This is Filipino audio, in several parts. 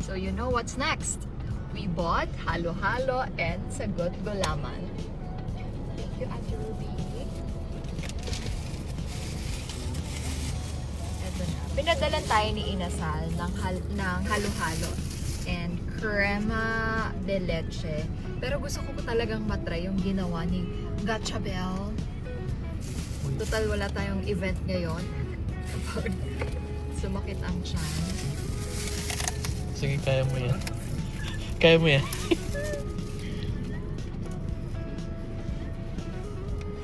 So you know what's next? We bought halo-halo and sagot gulaman. Thank you, Ate Ruby. Ito na. Pinadalan tayo ni Inasal ng halo-halo and crema de leche. Pero gusto ko talagang matry yung ginawa ni Gachabel. Total, wala tayong event ngayon. Kapag sumakit ang tiyan. Sige, kaya mo yan. Kaya mo yan.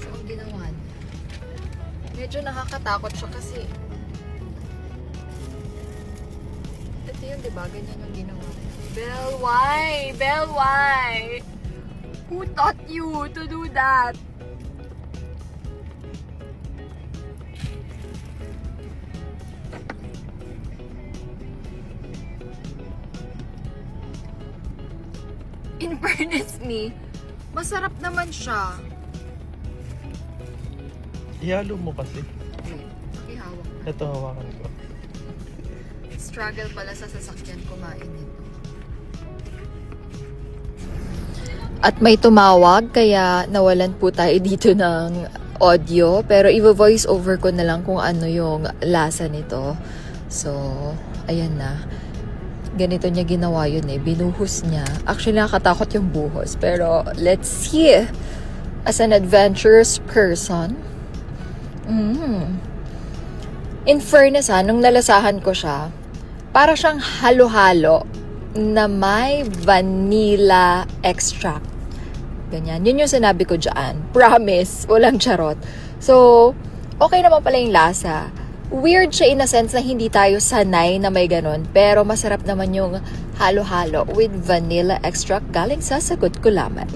So, ang ginawa niya. Medyo nakakatakot siya kasi ito yun, diba? Ganyan yung ginawa niya. Belle, why? Belle, why? Who taught you to do that? In fairness me, masarap naman siya. Ihalo mo kasi. Okay, pakihawak na. Ito, hawakan ko. Struggle pala sa sasakyan kumain nito. At may tumawag, kaya nawalan po tayo dito ng audio. Pero i-voice over ko na lang kung ano yung lasa nito. So, ayan na. Ganito niya ginawa yun eh. Binuhos niya. Actually, nakakatakot yung buhos. Pero, let's see. As an adventurous person. In fairness nung nalasahan ko siya, para siyang halo-halo na may vanilla extract. Ganyan. Yun yung sinabi ko dyan. Promise. Walang charot. So, okay naman pala yung lasa. Weird siya in a sense na hindi tayo sanay na may ganun. Pero masarap naman yung halo-halo with vanilla extract galing sa sagot gulaman.